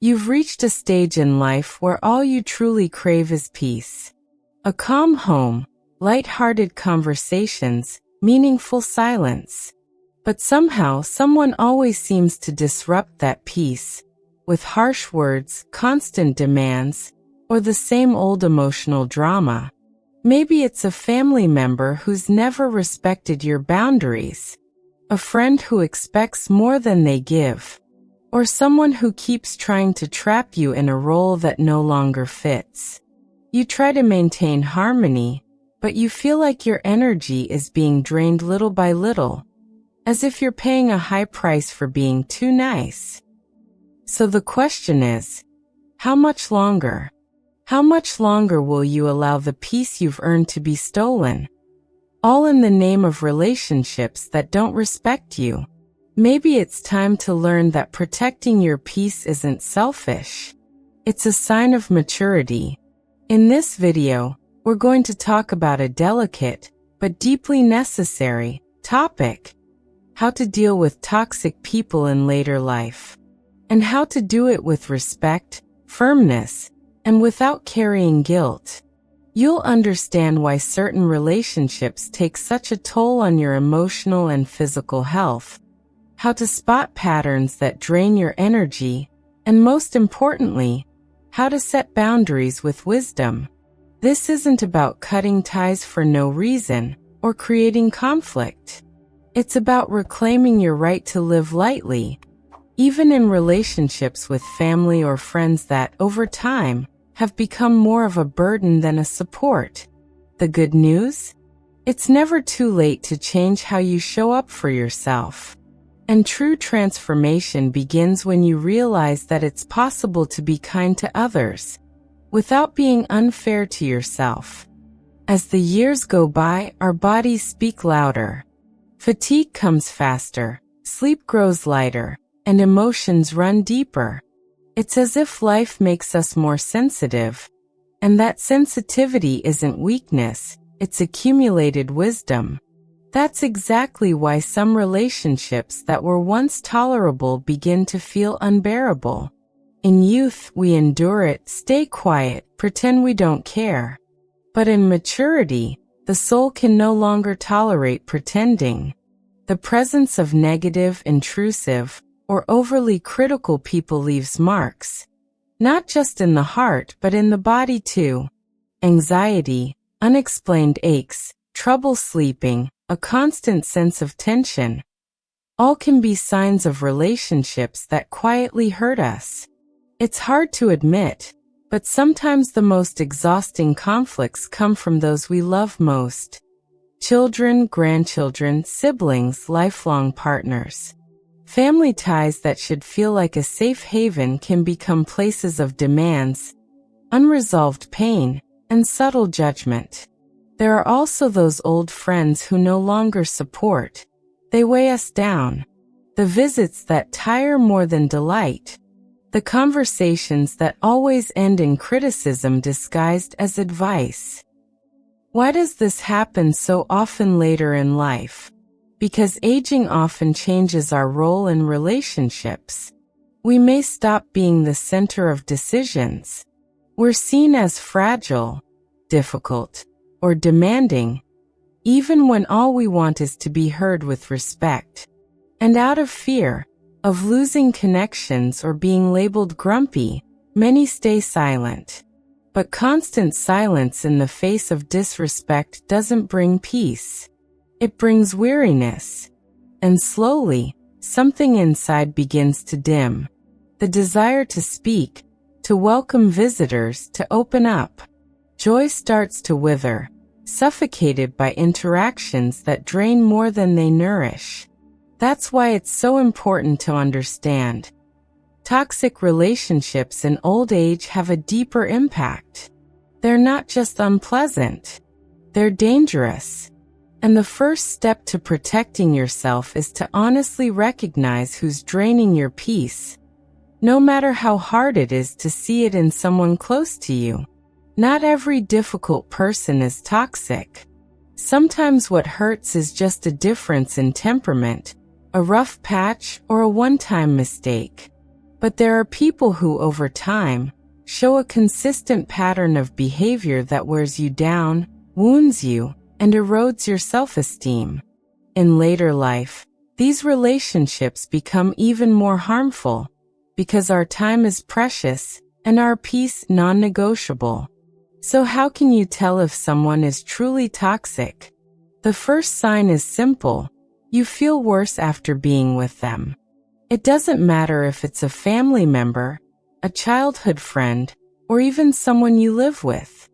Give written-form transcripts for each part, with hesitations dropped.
You've reached a stage in life where all you truly crave is peace. A calm home, light-hearted conversations, meaningful silence. But somehow, someone always seems to disrupt that peace, with harsh words, constant demands, or the same old emotional drama. Maybe it's a family member who's never respected your boundaries, a friend who expects more than they give, or someone who keeps trying to trap you in a role that no longer fits. You try to maintain harmony, but you feel like your energy is being drained little by little, as if you're paying a high price for being too nice. So the question is, how much longer? How much longer will you allow the peace you've earned to be stolen? All in the name of relationships that don't respect you. Maybe it's time to learn that protecting your peace isn't selfish. It's a sign of maturity. In this video, we're going to talk about a delicate, but deeply necessary, topic: how to deal with toxic people in later life, and how to do it with respect, firmness, and without carrying guilt. You'll understand why certain relationships take such a toll on your emotional and physical health, how to spot patterns that drain your energy, and most importantly, how to set boundaries with wisdom. This isn't about cutting ties for no reason or creating conflict. It's about reclaiming your right to live lightly, even in relationships with family or friends that, over time, have become more of a burden than a support. The good news? It's never too late to change how you show up for yourself. And true transformation begins when you realize that it's possible to be kind to others, without being unfair to yourself. As the years go by, our bodies speak louder. Fatigue comes faster, sleep grows lighter, and emotions run deeper. It's as if life makes us more sensitive, and that sensitivity isn't weakness, it's accumulated wisdom. That's exactly why some relationships that were once tolerable begin to feel unbearable. In youth, we endure it, stay quiet, pretend we don't care. But in maturity, the soul can no longer tolerate pretending. The presence of negative, intrusive, or overly critical people leaves marks, not just in the heart but in the body too. Anxiety, unexplained aches, trouble sleeping, a constant sense of tension. All can be signs of relationships that quietly hurt us. It's hard to admit, but sometimes the most exhausting conflicts come from those we love most. Children, grandchildren, siblings, lifelong partners. Family ties that should feel like a safe haven can become places of demands, unresolved pain, and subtle judgment. There are also those old friends who no longer support. They weigh us down. The visits that tire more than delight. The conversations that always end in criticism disguised as advice. Why does this happen so often later in life? Because aging often changes our role in relationships. We may stop being the center of decisions. We're seen as fragile, difficult, or demanding, even when all we want is to be heard with respect. And out of fear of losing connections or being labeled grumpy, many stay silent. But constant silence in the face of disrespect doesn't bring peace. It brings weariness. And slowly, something inside begins to dim. The desire to speak, to welcome visitors, to open up. Joy starts to wither, suffocated by interactions that drain more than they nourish. That's why it's so important to understand. Toxic relationships in old age have a deeper impact. They're not just unpleasant. They're dangerous. And the first step to protecting yourself is to honestly recognize who's draining your peace, no matter how hard it is to see it in someone close to you. Not every difficult person is toxic. Sometimes what hurts is just a difference in temperament, a rough patch, or a one-time mistake. But there are people who, over time, show a consistent pattern of behavior that wears you down, wounds you, and erodes your self-esteem. In later life, these relationships become even more harmful because our time is precious and our peace non-negotiable. So how can you tell if someone is truly toxic? The first sign is simple. You feel worse after being with them. It doesn't matter if it's a family member, a childhood friend, or even someone you live with.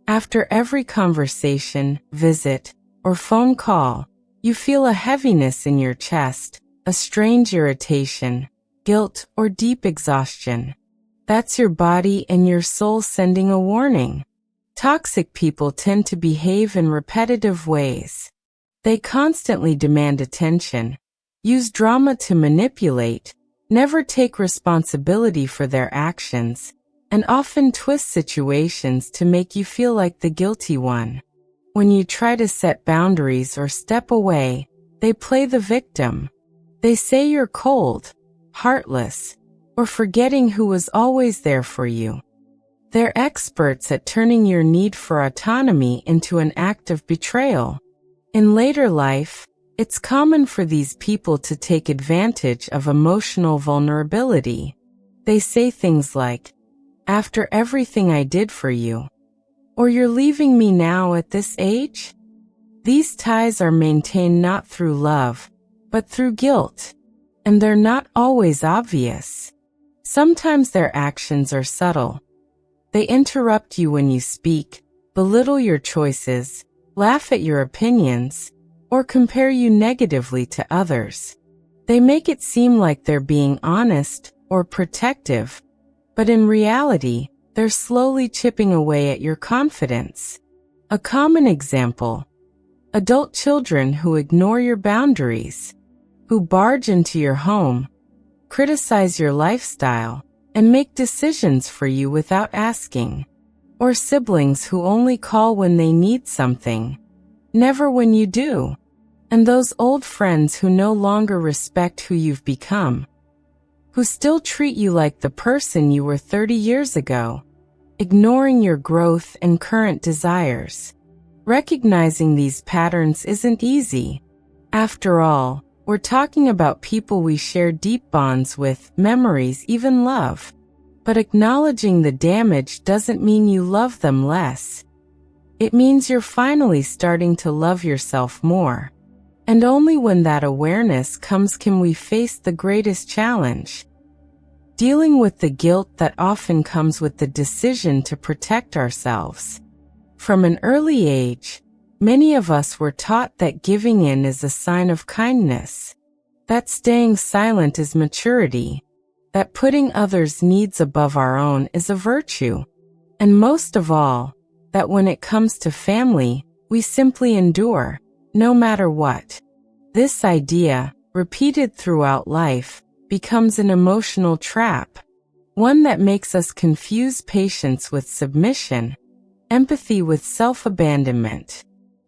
After every conversation, visit, or phone call, you feel a heaviness in your chest, a strange irritation, guilt, or deep exhaustion. That's your body and your soul sending a warning. Toxic people tend to behave in repetitive ways. They constantly demand attention, use drama to manipulate, never take responsibility for their actions, and often twist situations to make you feel like the guilty one. When you try to set boundaries or step away, they play the victim. They say you're cold, heartless, or forgetting who was always there for you. They're experts at turning your need for autonomy into an act of betrayal. In later life, it's common for these people to take advantage of emotional vulnerability. They say things like, "After everything I did for you," or "You're leaving me now at this age?" These ties are maintained not through love, but through guilt, and they're not always obvious. Sometimes their actions are subtle. They interrupt you when you speak, belittle your choices, laugh at your opinions, or compare you negatively to others. They make it seem like they're being honest or protective, but in reality, they're slowly chipping away at your confidence. A common example: adult children who ignore your boundaries, who barge into your home, criticize your lifestyle, and make decisions for you without asking. Or siblings who only call when they need something, never when you do. And those old friends who no longer respect who you've become, who still treat you like the person you were 30 years ago, ignoring your growth and current desires. Recognizing these patterns isn't easy. After all, we're talking about people we share deep bonds with, memories, even love. But acknowledging the damage doesn't mean you love them less. It means you're finally starting to love yourself more. And only when that awareness comes can we face the greatest challenge: dealing with the guilt that often comes with the decision to protect ourselves. From an early age, many of us were taught that giving in is a sign of kindness, that staying silent is maturity, that putting others' needs above our own is a virtue, and most of all, that when it comes to family, we simply endure, no matter what. This idea, repeated throughout life, becomes an emotional trap, one that makes us confuse patience with submission, empathy with self-abandonment.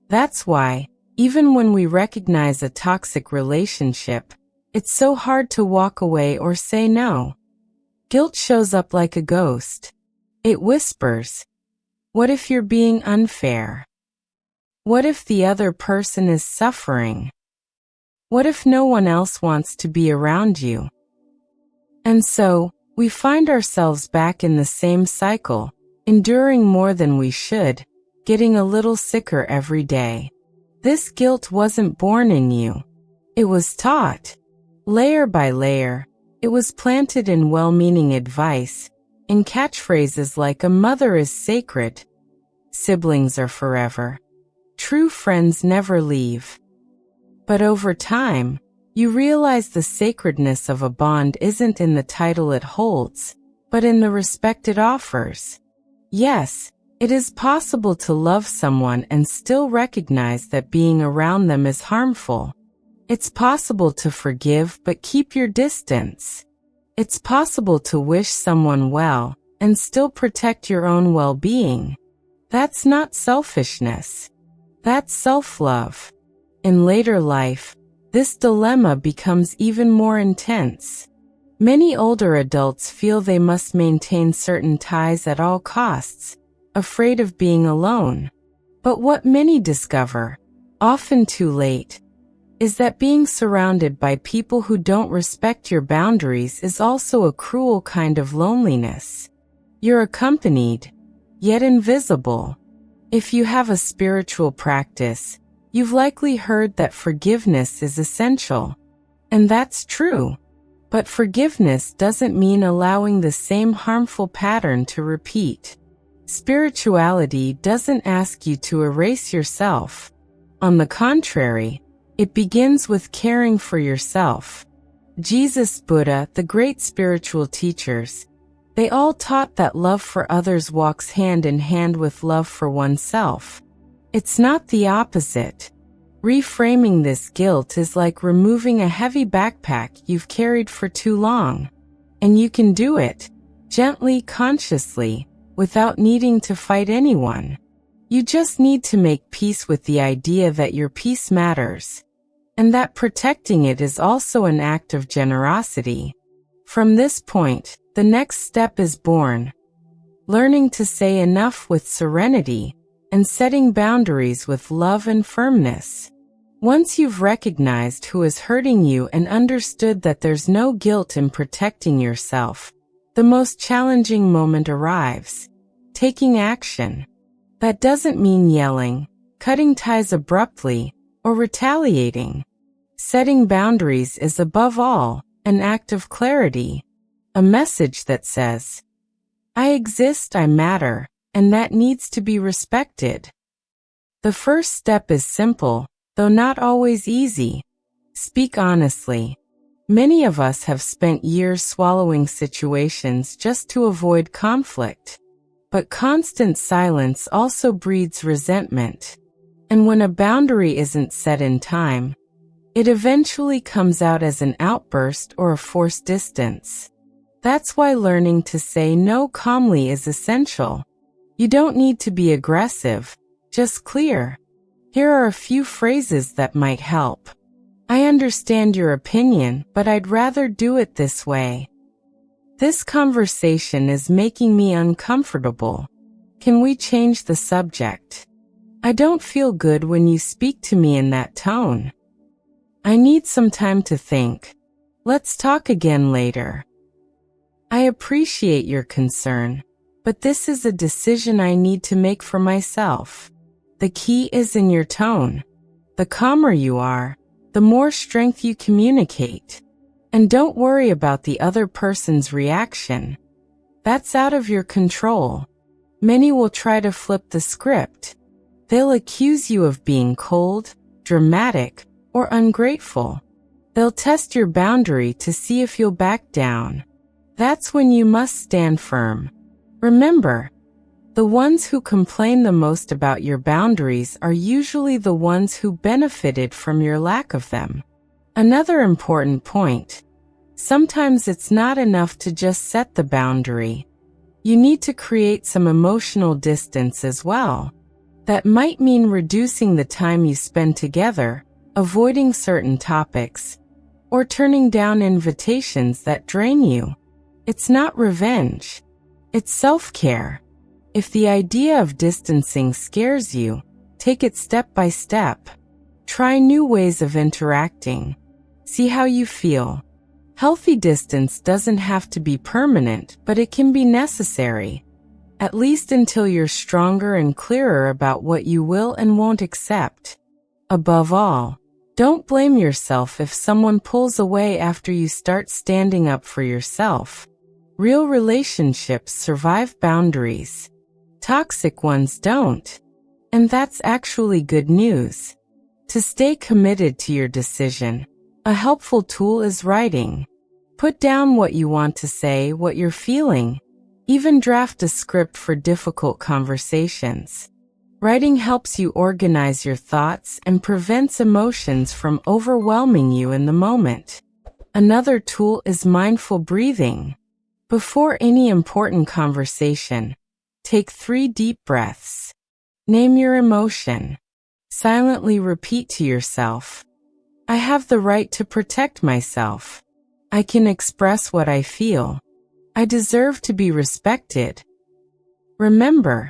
That's why, even when we recognize a toxic relationship, it's so hard to walk away or say no. Guilt shows up like a ghost. It whispers, "What if you're being unfair? What if the other person is suffering? What if no one else wants to be around you?" And so, we find ourselves back in the same cycle, enduring more than we should, getting a little sicker every day. This guilt wasn't born in you. It was taught. Layer by layer, it was planted in well-meaning advice, in catchphrases like "a mother is sacred," "siblings are forever," "true friends never leave." But over time, you realize the sacredness of a bond isn't in the title it holds, but in the respect it offers. Yes, it is possible to love someone and still recognize that being around them is harmful. It's possible to forgive but keep your distance. It's possible to wish someone well and still protect your own well-being. That's not selfishness. That's self-love. In later life, this dilemma becomes even more intense. Many older adults feel they must maintain certain ties at all costs, afraid of being alone. But what many discover, often too late, is that being surrounded by people who don't respect your boundaries is also a cruel kind of loneliness. You're accompanied, yet invisible. If you have a spiritual practice, you've likely heard that forgiveness is essential. And that's true. But forgiveness doesn't mean allowing the same harmful pattern to repeat. Spirituality doesn't ask you to erase yourself. On the contrary, it begins with caring for yourself. Jesus, Buddha, the great spiritual teachers, they all taught that love for others walks hand in hand with love for oneself. It's not the opposite. Reframing this guilt is like removing a heavy backpack you've carried for too long. And you can do it, gently, consciously, without needing to fight anyone. You just need to make peace with the idea that your peace matters, and that protecting it is also an act of generosity. From this point, the next step is born. Learning to say enough with serenity, and setting boundaries with love and firmness. Once you've recognized who is hurting you and understood that there's no guilt in protecting yourself, the most challenging moment arrives. Taking action. That doesn't mean yelling, cutting ties abruptly, or retaliating. Setting boundaries is above all an act of clarity, a message that says, I exist, I matter, and that needs to be respected. The first step is simple, though not always easy. Speak honestly. Many of us have spent years swallowing situations just to avoid conflict. But constant silence also breeds resentment. And when a boundary isn't set in time, it eventually comes out as an outburst or a forced distance. That's why learning to say no calmly is essential. You don't need to be aggressive, just clear. Here are a few phrases that might help. I understand your opinion, but I'd rather do it this way. This conversation is making me uncomfortable. Can we change the subject? I don't feel good when you speak to me in that tone. I need some time to think. Let's talk again later. I appreciate your concern, but this is a decision I need to make for myself. The key is in your tone. The calmer you are, the more strength you communicate. And don't worry about the other person's reaction. That's out of your control. Many will try to flip the script. They'll accuse you of being cold, dramatic, or ungrateful. They'll test your boundary to see if you'll back down. That's when you must stand firm. Remember, the ones who complain the most about your boundaries are usually the ones who benefited from your lack of them. Another important point. Sometimes it's not enough to just set the boundary. You need to create some emotional distance as well. That might mean reducing the time you spend together, avoiding certain topics, or turning down invitations that drain you. It's not revenge. It's self-care. If the idea of distancing scares you, take it step by step. Try new ways of interacting. See how you feel. Healthy distance doesn't have to be permanent, but it can be necessary. At least until you're stronger and clearer about what you will and won't accept. Above all, don't blame yourself if someone pulls away after you start standing up for yourself. Real relationships survive boundaries. Toxic ones don't. And that's actually good news. To stay committed to your decision, a helpful tool is writing. Put down what you want to say, what you're feeling. Even draft a script for difficult conversations. Writing helps you organize your thoughts and prevents emotions from overwhelming you in the moment. Another tool is mindful breathing. Before any important conversation, take 3 deep breaths. Name your emotion. Silently repeat to yourself, I have the right to protect myself. I can express what I feel. I deserve to be respected. Remember,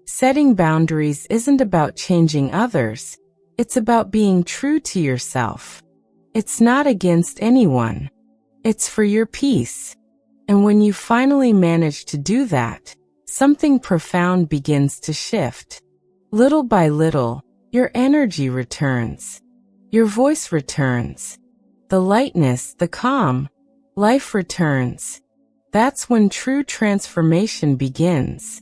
setting boundaries isn't about changing others. It's about being true to yourself. It's not against anyone. It's for your peace. And when you finally manage to do that, something profound begins to shift. Little by little, your energy returns. Your voice returns. The lightness, the calm, life returns. That's when true transformation begins.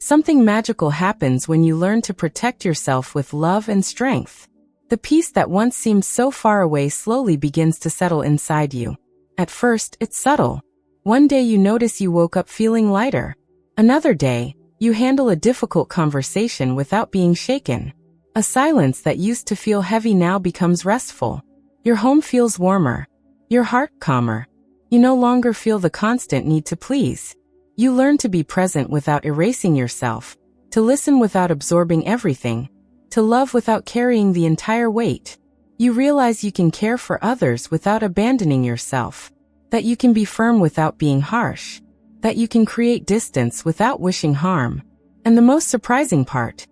Something magical happens when you learn to protect yourself with love and strength. The peace that once seemed so far away slowly begins to settle inside you. At first, it's subtle. One day you notice you woke up feeling lighter. Another day, you handle a difficult conversation without being shaken. A silence that used to feel heavy now becomes restful. Your home feels warmer. Your heart calmer. You no longer feel the constant need to please. You learn to be present without erasing yourself, to listen without absorbing everything, to love without carrying the entire weight. You realize you can care for others without abandoning yourself, that you can be firm without being harsh, that you can create distance without wishing harm. And the most surprising part,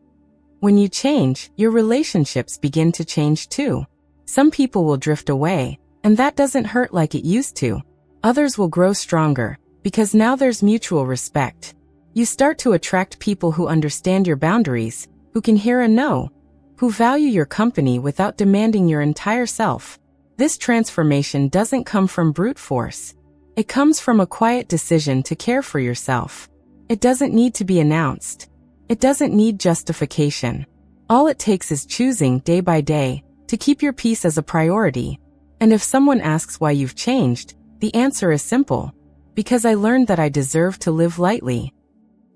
when you change, your relationships begin to change too. Some people will drift away, and that doesn't hurt like it used to. Others will grow stronger, because now there's mutual respect. You start to attract people who understand your boundaries, who can hear a no, who value your company without demanding your entire self. This transformation doesn't come from brute force. It comes from a quiet decision to care for yourself. It doesn't need to be announced. It doesn't need justification. All it takes is choosing, day by day, to keep your peace as a priority. And if someone asks why you've changed, the answer is simple. Because I learned that I deserve to live lightly.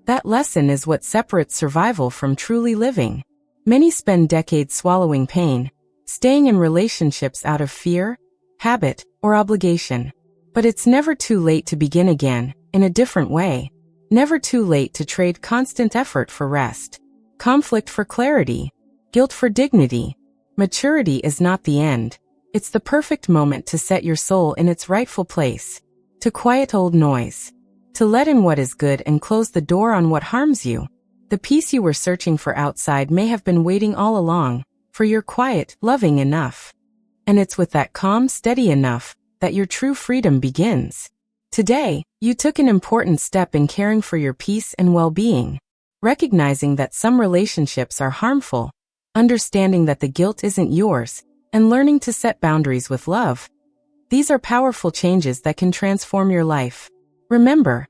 That lesson is what separates survival from truly living. Many spend decades swallowing pain, staying in relationships out of fear, habit, or obligation. But it's never too late to begin again, in a different way. Never too late to trade constant effort for rest, conflict for clarity, guilt for dignity. Maturity is not the end. It's the perfect moment to set your soul in its rightful place. To quiet old noise. To let in what is good and close the door on what harms you. The peace you were searching for outside may have been waiting all along, for your quiet, loving enough. And it's with that calm, steady enough, that your true freedom begins. Today, you took an important step in caring for your peace and well-being. Recognizing that some relationships are harmful, understanding that the guilt isn't yours, and learning to set boundaries with love. These are powerful changes that can transform your life. Remember,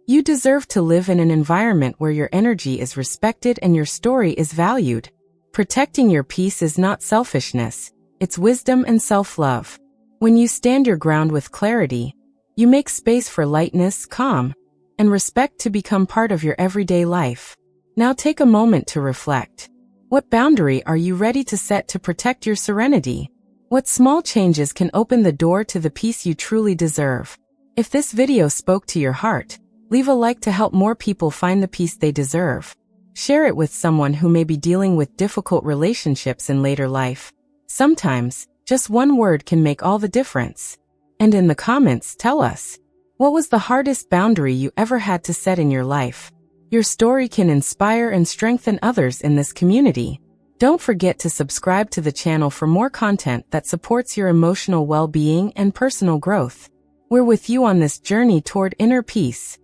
you deserve to live in an environment where your energy is respected and your story is valued. Protecting your peace is not selfishness, it's wisdom and self-love. When you stand your ground with clarity, you make space for lightness, calm, and respect to become part of your everyday life. Now take a moment to reflect. What boundary are you ready to set to protect your serenity? What small changes can open the door to the peace you truly deserve? If this video spoke to your heart, leave a like to help more people find the peace they deserve. Share it with someone who may be dealing with difficult relationships in later life. Sometimes, just one word can make all the difference. And in the comments, tell us, what was the hardest boundary you ever had to set in your life? Your story can inspire and strengthen others in this community. Don't forget to subscribe to the channel for more content that supports your emotional well-being and personal growth. We're with you on this journey toward inner peace.